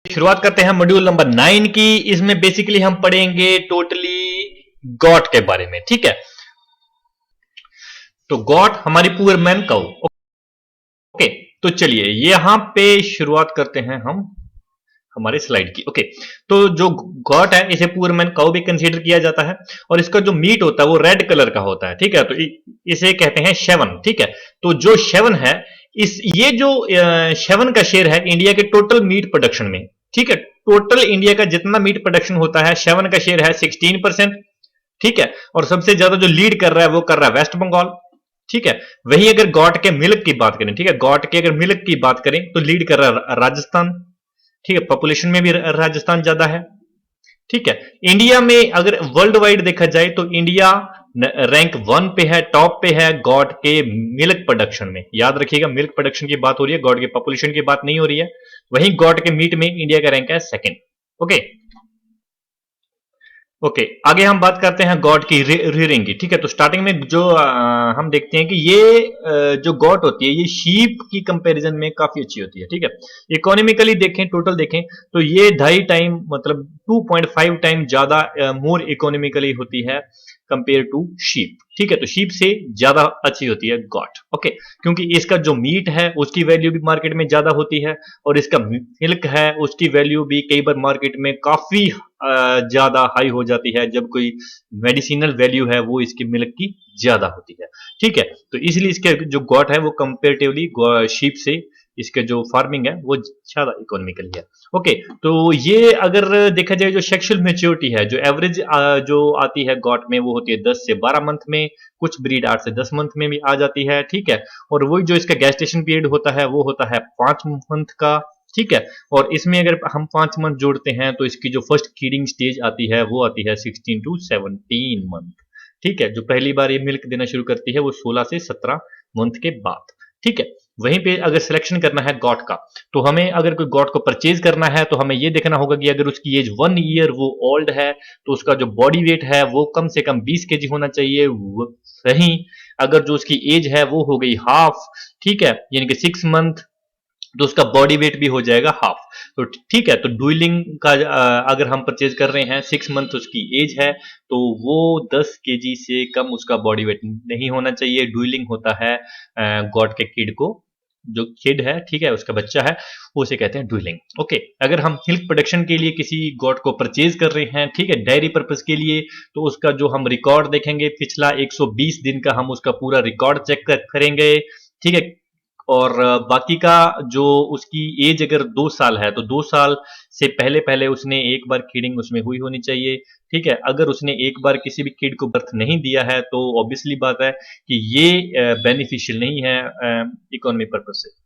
शुरुआत करते हैं मॉड्यूल नंबर 9 की। इसमें बेसिकली हम पढ़ेंगे टोटली गॉट के बारे में। ठीक है, तो गॉट हमारी पुअर मैन काउ। ओके, तो चलिए यहां पे शुरुआत करते हैं हम हमारे स्लाइड की। ओके, तो जो गॉट है इसे पुअर मैन काउ भी कंसीडर किया जाता है और इसका जो मीट होता है वो रेड कलर का होता है। ठीक है, तो इसे कहते हैं शेवन। ठीक है, तो जो शेवन है ये जो शेवन का शेयर है इंडिया के टोटल मीट प्रोडक्शन में। ठीक है, टोटल इंडिया का जितना मीट प्रोडक्शन होता है शेवन का शेयर है 16%। ठीक है, और सबसे ज्यादा जो लीड कर रहा है वो कर रहा है वेस्ट बंगाल। ठीक है, वही अगर गॉट के मिल्क की बात करें, ठीक है, गॉट के अगर मिल्क की बात करें तो लीड कर रहा है राजस्थान। ठीक है, पॉपुलेशन में भी राजस्थान ज्यादा है। ठीक है, इंडिया में अगर वर्ल्ड वाइड देखा जाए तो इंडिया रैंक 1 पे है, टॉप पे है गॉड के मिल्क प्रोडक्शन में। याद रखिएगा, मिल्क प्रोडक्शन की बात हो रही है, गॉड के पॉपुलेशन की बात नहीं हो रही है। वहीं गॉड के मीट में इंडिया का रैंक है सेकंड। ओके ओके, आगे हम बात करते हैं गॉड की रियरिंग की। ठीक है, तो स्टार्टिंग में जो हम देखते हैं कि ये जो गॉड होती है ये शीप की कंपैरिजन में काफी अच्छी होती है। ठीक है, इकोनॉमिकली देखें, टोटल देखें तो ये 2.5 टाइम मतलब 2.5 टाइम ज्यादा मोर इकोनॉमिकली होती है कंपेयर टू शीप। ठीक है, तो शीप से ज्यादा अच्छी होती है गॉट। ओके, क्योंकि इसका जो मीट है उसकी वैल्यू भी मार्केट में ज्यादा होती है और इसका मिल्क है उसकी वैल्यू भी कई बार मार्केट में काफी ज्यादा हाई हो जाती है जब कोई मेडिसिनल वैल्यू है वो इसकी मिल्क की ज्यादा होती है। ठीक है, तो इसलिए इसके जो गॉट है वो कंपेरेटिवली शीप से इसके जो फार्मिंग है वो ज्यादा इकोनॉमिकल है। ओके, तो ये अगर देखा जाए जो सेक्सुअल मेच्योरिटी है जो एवरेज जो आती है गॉट में वो होती है 10 से 12 मंथ में, कुछ ब्रीड 8 से 10 मंथ में भी आ जाती है। ठीक है, और वही जो इसका गेस्टेशन पीरियड होता है वो होता है 5 मंथ का। ठीक है, और इसमें अगर हम 5 मंथ जोड़ते हैं तो इसकी जो फर्स्ट फीडिंग स्टेज आती है वो आती है 16 टू 17 मंथ। ठीक है, जो पहली बार ये मिल्क देना शुरू करती है वो 16 से 17 मंथ के बाद। ठीक है, वहीं पे अगर सिलेक्शन करना है गॉट का तो हमें अगर कोई गॉट को परचेज करना है तो हमें ये देखना होगा कि अगर उसकी एज 1 ईयर वो ओल्ड है तो उसका जो बॉडी वेट है वो कम से कम 20 केजी होना चाहिए। वहीं अगर जो उसकी एज है वो हो गई हाफ, ठीक है, यानी कि 6 मंथ, तो उसका बॉडी वेट भी हो जाएगा हाफ। तो ठीक है, तो डुइलिंग का अगर हम परचेज कर रहे हैं 6 मंथ उसकी एज है तो वो 10 केजी से कम उसका बॉडी वेट नहीं होना चाहिए। डुइलिंग होता है गॉड के किड को, जो किड है, ठीक है, उसका बच्चा है, वो उसे कहते हैं डुइलिंग। ओके, अगर हम मिल्क प्रोडक्शन के लिए किसी गॉड को परचेज कर रहे हैं, ठीक है, डेयरी पर्पज के लिए, तो उसका जो हम रिकॉर्ड देखेंगे पिछला 120 दिन का हम उसका पूरा रिकॉर्ड चेक करेंगे। ठीक है, और बाकी का जो उसकी एज अगर 2 साल है तो 2 साल से पहले पहले उसने एक बार फीडिंग उसमें हुई होनी चाहिए। ठीक है, अगर उसने एक बार किसी भी किड को बर्थ नहीं दिया है तो ऑब्वियसली बात है कि ये बेनिफिशियल नहीं है इकोनॉमी पर्पज से।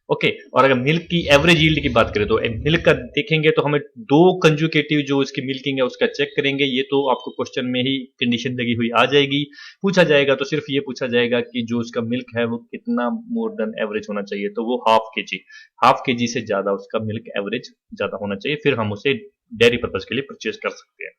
ओके, और अगर मिल्क की एवरेज यील्ड की बात करें तो मिल्क का देखेंगे तो हमें 2 कंजुकेटिव जो इसकी मिल्किंग है उसका चेक करेंगे। ये तो आपको क्वेश्चन में ही कंडीशन लगी हुई आ जाएगी, पूछा जाएगा तो सिर्फ ये पूछा जाएगा कि जो उसका मिल्क है वो कितना मोर देन एवरेज होना चाहिए, तो वो हाफ के जी से ज्यादा उसका मिल्क एवरेज ज्यादा होना चाहिए, फिर हम उसे डेयरी पर्पज के लिए परचेज कर सकते हैं।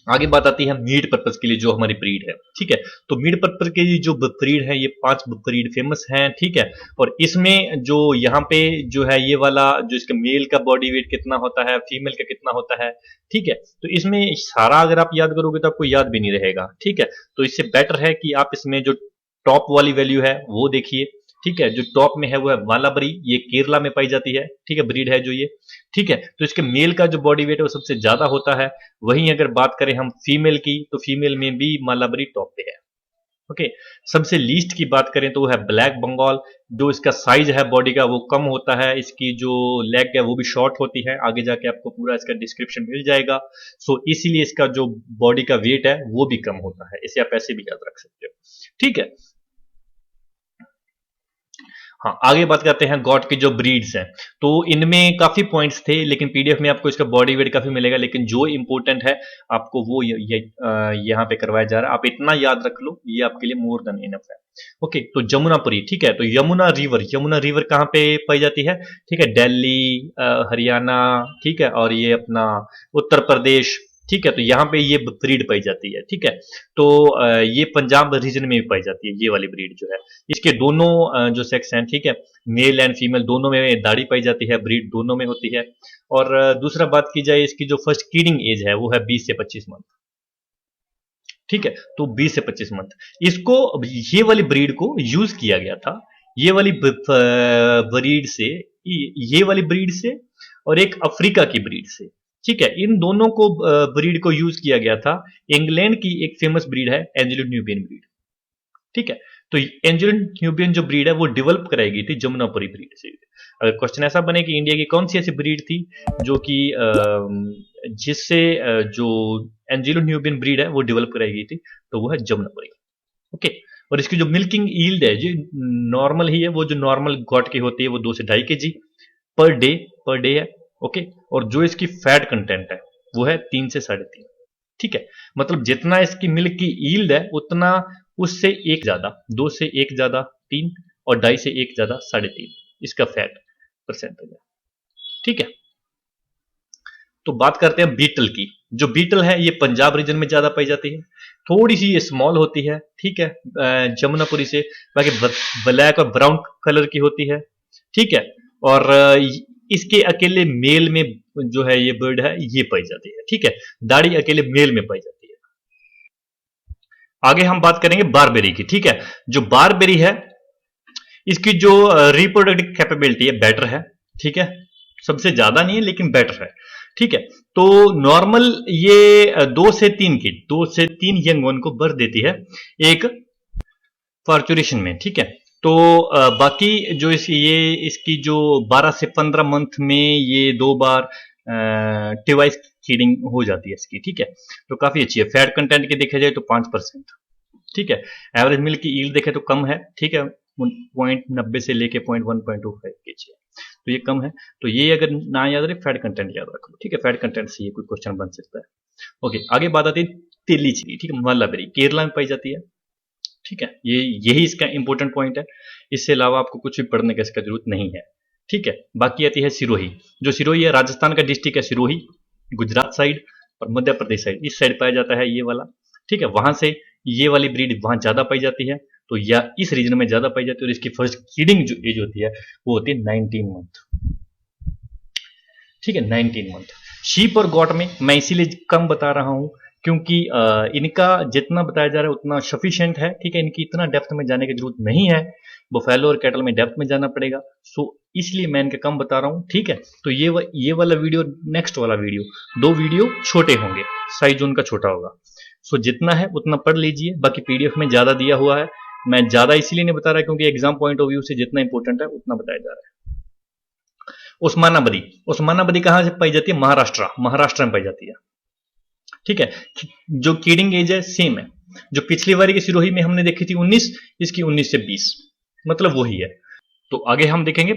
आगे बात आती है मीट पर्पज के लिए जो हमारी ब्रीड है। ठीक है, तो मीट पर्पज के लिए जो ब्रीड है ये 5 ब्रीड फेमस हैं। ठीक है, और इसमें जो यहाँ पे जो है ये वाला जो इसका मेल का बॉडी वेट कितना होता है, फीमेल का कितना होता है, ठीक है, तो इसमें सारा अगर आप याद करोगे तो आपको याद भी नहीं रहेगा। ठीक है, तो इससे बेटर है कि आप इसमें जो टॉप वाली वैल्यू है वो देखिए। ठीक है, जो टॉप में है वो है मालाबरी, ये केरला में पाई जाती है। ठीक है, ब्रीड है जो ये। ठीक है, तो इसके मेल का जो बॉडी वेट है वो सबसे ज्यादा होता है। वहीं अगर बात करें हम फीमेल की तो फीमेल में भी मालाबरी टॉप पे है। ओके, सबसे लीस्ट की बात करें तो वो है ब्लैक बंगाल, जो इसका साइज है बॉडी का वो कम होता है, इसकी जो लेग है वो भी शॉर्ट होती है। आगे जाके आपको पूरा इसका डिस्क्रिप्शन मिल जाएगा। सो इसीलिए इसका जो बॉडी का वेट है वो भी कम होता है, इसे आप ऐसे भी याद रख सकते हो। ठीक है, हाँ, आगे बात करते हैं गॉट की जो ब्रीड्स हैं, तो इनमें काफी पॉइंट्स थे लेकिन पीडीएफ में आपको इसका बॉडी वेट काफी मिलेगा, लेकिन जो इंपॉर्टेंट है आपको वो यहाँ पे करवाया जा रहा है। आप इतना याद रख लो, ये आपके लिए मोर देन इनफ है। ओके, तो जमुनापुरी, ठीक है, तो यमुना रिवर कहाँ पे पाई जाती है? ठीक है, दिल्ली, हरियाणा, ठीक है, और ये अपना उत्तर प्रदेश, ठीक है, तो यहाँ पे ये ब्रीड पाई जाती है। ठीक है, तो ये पंजाब रीजन में भी पाई जाती है ये वाली ब्रीड जो है। इसके दोनों जो सेक्स हैं, ठीक है, मेल एंड फीमेल दोनों में दाढ़ी पाई जाती है, ब्रीड दोनों में होती है। और दूसरा बात की जाए, इसकी जो फर्स्ट कीडिंग एज है वो है 20 से 25 मंथ। ठीक है, तो 20 से 25 मंथ इसको, ये वाली ब्रीड को यूज किया गया था, ये वाली ब्रीड से, ये वाली ब्रीड से और एक अफ्रीका की ब्रीड से। ठीक है, इन दोनों को ब्रीड को यूज किया गया था। इंग्लैंड की एक फेमस ब्रीड है एंजेलो न्यूबियन ब्रीड। ठीक है, तो एंजेलो न्यूबियन जो ब्रीड है वो डेवलप कराई गई थी जमुनापुरी ब्रीड से। अगर क्वेश्चन ऐसा बने कि इंडिया की कौन सी ऐसी ब्रीड थी जो कि जिससे जो एंजेलो न्यूबियन ब्रीड है वो डेवलप कराई गई थी, तो वो है जमुनापुरी। ओके, और इसकी जो मिल्किंग यील्ड है जो नॉर्मल ही है, वो जो नॉर्मल गॉट की होती है वो 2 से 2.5 kg पर डे है। ओके, और जो इसकी फैट कंटेंट है वो है 3 से 3.5। ठीक है, मतलब जितना इसकी मिल्क की यील्ड है उतना उससे एक ज्यादा, 2 से 1 ज्यादा 3 और 2.5 से 1 ज्यादा 3.5 इसका फैट परसेंटेज है। ठीक है, तो बात करते हैं बीटल की। जो बीटल है ये पंजाब रीजन में ज्यादा पाई जाती है, थोड़ी सी ये स्मॉल होती है। ठीक है, जमुनापुरी से, बाकी ब्लैक और ब्राउन कलर की होती है। ठीक है, और इसके अकेले मेल में जो है ये बर्ड है ये पाई जाती है। ठीक है, दाढ़ी अकेले मेल में पाई जाती है। आगे हम बात करेंगे बारबेरी की। ठीक है, जो बारबेरी है इसकी जो रिप्रोडक्टिव कैपेबिलिटी है बेटर है। ठीक है, सबसे ज्यादा नहीं है लेकिन बेटर है। ठीक है, तो नॉर्मल ये 2 से 3 यंग वन को बर्थ देती है एक फॉर्चुरेशन में। ठीक है, तो बाकी जो इसकी जो 12 से 15 मंथ में ये 2 बार टिवाइस फीडिंग हो जाती है इसकी। ठीक है, तो काफी अच्छी है। फैट कंटेंट की देखा जाए तो 5%। ठीक है, एवरेज मिल्क की यील्ड देखे तो कम है। ठीक है, 0.90 से लेके 0.1.25 kg है, तो ये कम है। तो ये अगर ना याद रहे, फैट कंटेंट याद रखो। ठीक है, फैट कंटेंट से ये कोई क्वेश्चन बन सकता है। ओके, आगे बात आती है तेली चिली। ठीक है, मल्लाबेरी केरला में पाई जाती है। ठीक है, यही इसका इंपॉर्टेंट पॉइंट है, इससे अलावा आपको कुछ भी पढ़ने का इसका जरूरत नहीं है। ठीक है, बाकी आती है सिरोही। जो सिरोही है राजस्थान का डिस्ट्रिक्ट है सिरोही, गुजरात साइड और मध्य प्रदेश साइड, इस साइड पाया जाता है ये वाला। ठीक है, वहां से ये वाली ब्रीड वहां ज्यादा पाई जाती है, तो या इस रीजन में ज्यादा पाई जाती है। और इसकी फर्स्ट कीडिंग जो एज होती है वो होती है 19 मंथ। ठीक है, 19 मंथ। शीप और गॉट में मैं इसीलिए कम बता रहा हूं क्योंकि इनका जितना बताया जा रहा है उतना सफिशिएंट है। ठीक है, इनकी इतना डेप्थ में जाने की जरूरत नहीं है, बफेलो और कैटल में डेप्थ में जाना पड़ेगा, सो इसलिए मैं इनके कम बता रहा हूं। ठीक है, तो ये वाला वीडियो, नेक्स्ट वाला वीडियो, 2 वीडियो छोटे होंगे, साइज उनका छोटा होगा। सो जितना है उतना पढ़ लीजिए, बाकी पीडीएफ में ज्यादा दिया हुआ है। मैं ज्यादा इसलिए नहीं बता रहा क्योंकि एग्जाम पॉइंट ऑफ व्यू से जितना इंपॉर्टेंट है उतना बताया जा रहा है। उस्मानाबादी कहां से पाई जाती है? महाराष्ट्र में पाई जाती है। ठीक है, जो कीडिंग एज है सेम है, जो पिछली बारी की सिरोही में हमने देखी थी 19, इसकी 19 से 20, मतलब वही है। तो आगे हम देखेंगे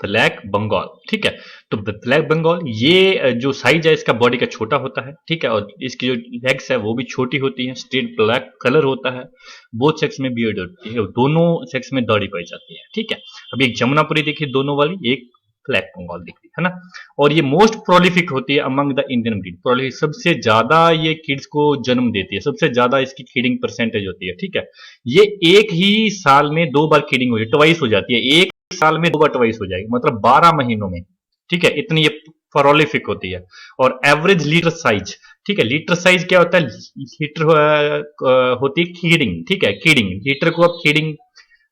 ब्लैक बंगाल। ठीक है, तो ब्लैक बंगाल ये जो साइज है इसका बॉडी का छोटा होता है। ठीक है, और इसकी जो लेग्स है वो भी छोटी होती है, स्ट्रेट ब्लैक कलर होता है, बोथ सेक्स में बियर्ड होती है, दोनों सेक्स में दाढ़ी पाई जाती है। ठीक है, अभी एक जमुनापुरी देखिए दोनों वाली, एक ब्लैक बंगाल दिख रही है ना। और ये मोस्ट प्रोलिफिक होती है among the Indian breed. Prolific सबसे ज्यादा ये किड्स को जन्म देती है, सबसे ज्यादा इसकी फीडिंग परसेंटेज होती है। ठीक है, ये एक ही साल में 2 बार फीडिंग हो जाती है, ट्वाइस हो जाती है, एक साल में 2 बार ट्वाइस हो जाएगी, मतलब 12 महीनों में। ठीक है, इतनी ये प्रोलिफिक होती है। और एवरेज लीटर साइज, ठीक है, लीटर साइज क्या होता है? लीटर होती है खीडिंग। ठीक है, खीडिंग, लीटर को आप खीडिंग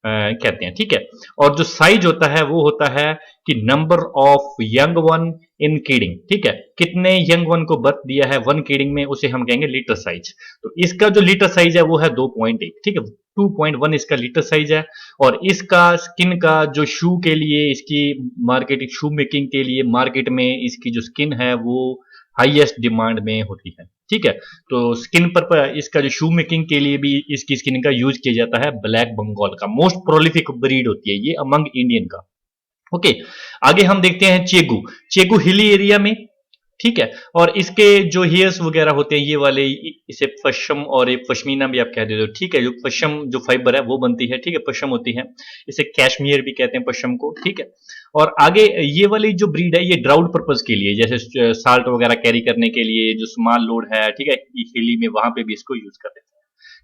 कहते हैं। ठीक है, और जो साइज होता है वो होता है कि number of young one in kidding. ठीक है, कितने यंग वन को बर्थ दिया है 1 कीडिंग में, उसे हम कहेंगे लीटर साइज। तो इसका जो लीटर साइज है वो है 2.1। ठीक है, 2.1 इसका लीटर साइज है। और इसका स्किन का जो शू के लिए, इसकी मार्केटिंग, शू मेकिंग के लिए मार्केट में इसकी जो स्किन है वो हाईएस्ट डिमांड में होती है। ठीक है, तो स्किन पर इसका जो शू मेकिंग के लिए भी इसकी स्किन का यूज किया जाता है। ब्लैक बंगाल का मोस्ट प्रोलिफिक ब्रीड होती है ये अमंग इंडियन का। ओके, आगे हम देखते हैं चेगू हिली एरिया में। ठीक है, और इसके जो हेयर्स वगैरह होते हैं ये वाले, इसे पश्म और एक पश्मीना भी आप कह देते हो। ठीक है, जो पश्म जो फाइबर है वो बनती है। ठीक है, पश्म होती है, इसे कैश्मीर भी कहते हैं पश्म को। ठीक है, और आगे ये वाली जो ब्रीड है ये ड्राउट पर्पज के लिए, जैसे साल्ट वगैरह कैरी करने के लिए, जो स्मॉल लोड है, ठीक है, हिली में वहां पे भी इसको यूज कर देते हैं।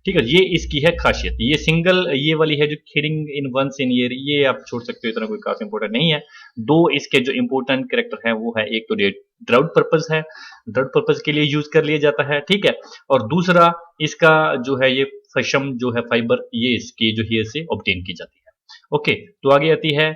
ठीक है, ये इसकी है खासियत। ये सिंगल ये वाली है जो खिडिंग इन वंस इन ईयर, ये आप छोड़ सकते हो, इतना कोई खास इंपोर्टेंट नहीं है। दो इसके जो इंपोर्टेंट कैरेक्टर है वो है, एक तो ड्राउट पर्पज है, ड्राउट पर्पज के लिए यूज कर लिया जाता है, ठीक है, और दूसरा इसका जो है ये पशम जो है फाइबर, ये इसकी जो हेयर से ऑब्टेन की जाती है। ओके, तो आगे आती है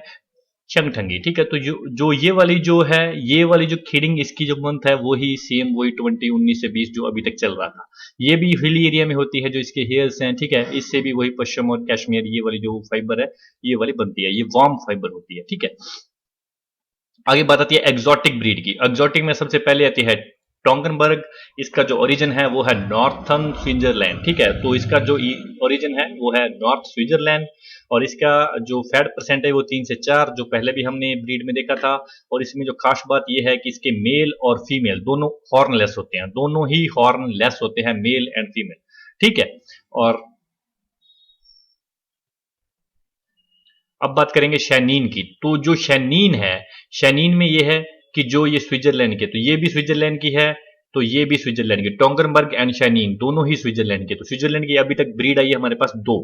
चंगठंगी। ठीक है, तो जो ये वाली जो है, ये वाली जो खिडिंग इसकी जो मंथ है वही सेम, वही 19 से 20 जो अभी तक चल रहा था। ये भी हिली एरिया में होती है जो इसके हेयर्स हैं, ठीक है, इससे भी वही पश्चिम और कश्मीर ये वाली जो फाइबर है ये वाली बनती है, ये वार्म फाइबर होती है। ठीक है, आगे बात आती है एग्जॉटिक ब्रीड की। एग्जॉटिक में सबसे पहले आती है टोंगनबर्ग। इसका जो ओरिजिन है वो है नॉर्थन स्विट्जरलैंड। ठीक है, तो इसका जो ओरिजिन है वो है नॉर्थ स्विट्जरलैंड, और इसका जो फैट परसेंट है वो 3 से 4, जो पहले भी हमने ब्रीड में देखा था। और इसमें जो खास बात यह है कि इसके मेल और फीमेल दोनों हॉर्नलेस होते हैं, दोनों ही हॉर्नलेस होते हैं, मेल एंड फीमेल। ठीक है, और अब बात करेंगे शैनीन की। तो जो शैनीन है, शैनीन में ये है कि जो ये स्विट्जरलैंड के, तो ये भी स्विट्जरलैंड की है, तो ये भी स्विट्जरलैंड की, टोंगनबर्ग एंड शैनीन दोनों ही स्विट्जरलैंड के। तो स्विट्जरलैंड की अभी तक ब्रीड आई है हमारे पास 2।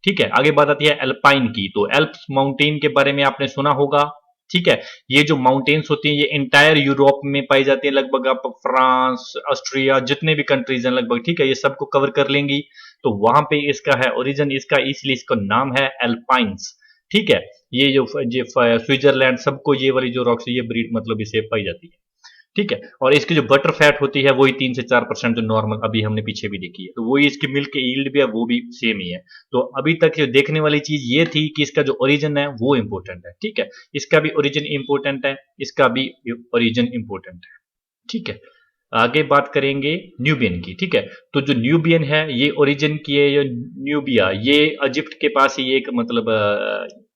ठीक है, आगे बात आती है एल्पाइन की। तो एल्प्स माउंटेन के बारे में आपने सुना होगा। ठीक है, ये जो माउंटेन्स होती हैं ये इंटायर यूरोप में पाई जाती है, लगभग आप फ्रांस, ऑस्ट्रिया, जितने भी कंट्रीज हैं लगभग, ठीक है, ये सबको कवर कर लेंगी। तो वहां पे इसका है ओरिजिन, इसका इसलिए इसका नाम है एल्पाइंस। ठीक है, ये जो स्विट्जरलैंड सबको ये वाली जो रॉक्स, ये ब्रीड मतलब इसे पाई जाती है। ठीक है, और इसकी जो बटर फैट होती है वही 3 से 4% जो नॉर्मल अभी हमने पीछे भी देखी है, तो वही इसकी मिल्क की यील्ड भी है वो भी सेम ही है। तो अभी तक जो देखने वाली चीज ये थी कि इसका जो ओरिजिन है वो इंपॉर्टेंट है। ठीक है, इसका भी ओरिजिन इंपॉर्टेंट है, इसका भी ओरिजिन इंपॉर्टेंट है। ठीक है, आगे बात करेंगे न्यूबियन की। ठीक है, तो जो न्यूबियन है ये ओरिजिन की है, ये न्यूबिया, ये इजिप्ट के पास ही एक मतलब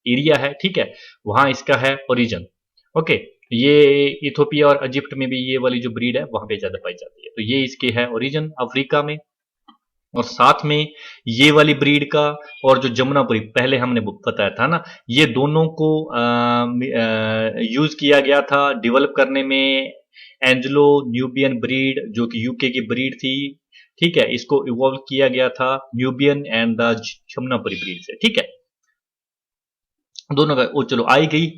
एरिया है। ठीक है, वहां इसका है ओरिजिन। ओके, ये इथोपिया और इजिप्ट में भी ये वाली जो ब्रीड है वहां पे ज्यादा पाई जाती है, तो ये इसके है ओरिजिन अफ्रीका में। और साथ में ये वाली ब्रीड का और जो जमुनापुरी पहले हमने बताया था ना, ये दोनों को यूज किया गया था डेवलप करने में। एंजलो न्यूबियन ब्रीड जो कि यूके की ब्रीड थी, ठीक है, इसको इवॉल्व किया गया था Nubian and the Jamunapari breed से। ठीक है, दोनों का वो चलो आई गई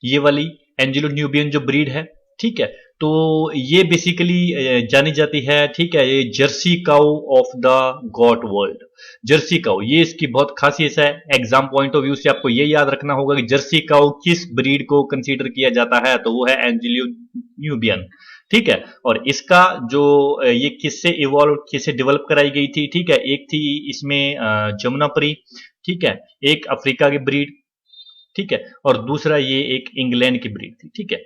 ये वाली एंजेलो न्यूबियन जो ब्रीड है। ठीक है, तो ये बेसिकली जानी जाती है, ठीक है, ये Jersey cow of the got world. Jersey cow ये इसकी बहुत खासियत है। एग्जाम पॉइंट ऑफ व्यू से आपको ये याद रखना होगा कि जर्सी काउ किस ब्रीड को कंसीडर किया जाता है, तो वो है एंजेलो न्यूबियन। ठीक है, और इसका जो ये किससे इवॉल्व, किससे डेवलप कराई गई थी, ठीक है, एक थी इसमें जमुनापरी, ठीक है, एक अफ्रीका की ब्रीड, ठीक है, और दूसरा ये एक इंग्लैंड की ब्रीड थी। ठीक है,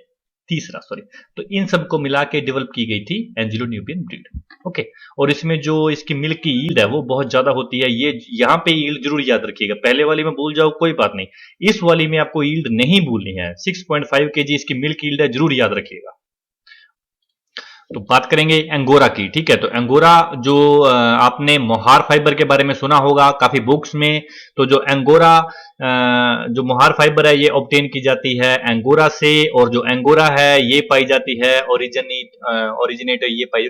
तीसरा सॉरी, तो इन सबको मिला के डेवलप की गई थी एंजेलो न्यूबियन ब्रीड। ओके, और इसमें जो इसकी मिल्क की यील्ड है वो बहुत ज्यादा होती है। ये यहाँ पे यील्ड जरूर याद रखिएगा, पहले वाली में भूल जाओ कोई बात नहीं, इस वाली में आपको यील्ड नहीं भूलनी है। 6.5 kg इसकी मिल्क यील्ड है, जरूर याद रखिएगा। तो बात करेंगे एंगोरा की। ठीक है, तो एंगोरा जो आपने मोहार फाइबर के बारे में सुना होगा काफी बुक्स में। तो जो एंगोरा जो मोहार फाइबर है ये ऑब्टेन की जाती है एंगोरा से, और जो एंगोरा है ये पाई जाती है ओरिजिनेटर ये पाई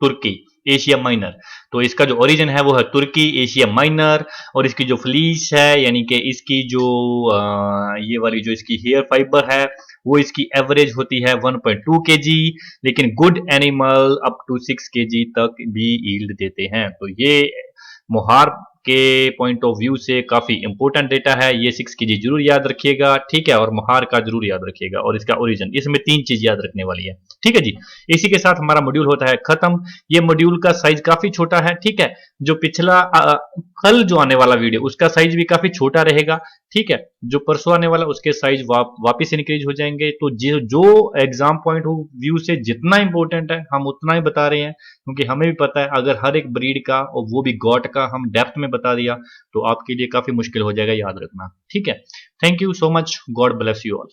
तुर्की, एशिया माइनर। तो इसका जो ओरिजिन है वो है तुर्की, एशिया माइनर। और इसकी जो फ्लीस है, यानी कि इसकी जो ये वाली जो इसकी हेयर फाइबर है वो इसकी एवरेज होती है 1.2 kg, लेकिन good animal up to 6 kg तक भी यील्ड देते हैं। तो ये मोहार के पॉइंट ऑफ व्यू से काफी इंपोर्टेंट डेटा है, ये 6 kg जरूर याद रखिएगा। ठीक है, और मोहार का जरूर याद रखिएगा, और इसका ओरिजिन, इसमें 3 चीज याद रखने वाली है। ठीक है जी, इसी के साथ हमारा मॉड्यूल होता है खत्म। ये मॉड्यूल का साइज काफी छोटा है। ठीक है, जो पिछला कल जो आने वाला वीडियो उसका साइज भी काफी छोटा रहेगा। ठीक है, जो परसों आने वाला उसके साइज वापिस इंक्रीज हो जाएंगे। तो जो एग्जाम पॉइंट ऑफ व्यू से जितना इंपॉर्टेंट है हम उतना ही बता रहे हैं, क्योंकि हमें भी पता है अगर हर एक ब्रीड का और वो भी गॉट का हम डेप्थ में बता दिया तो आपके लिए काफी मुश्किल हो जाएगा याद रखना। ठीक है, thank you so much, God bless you all.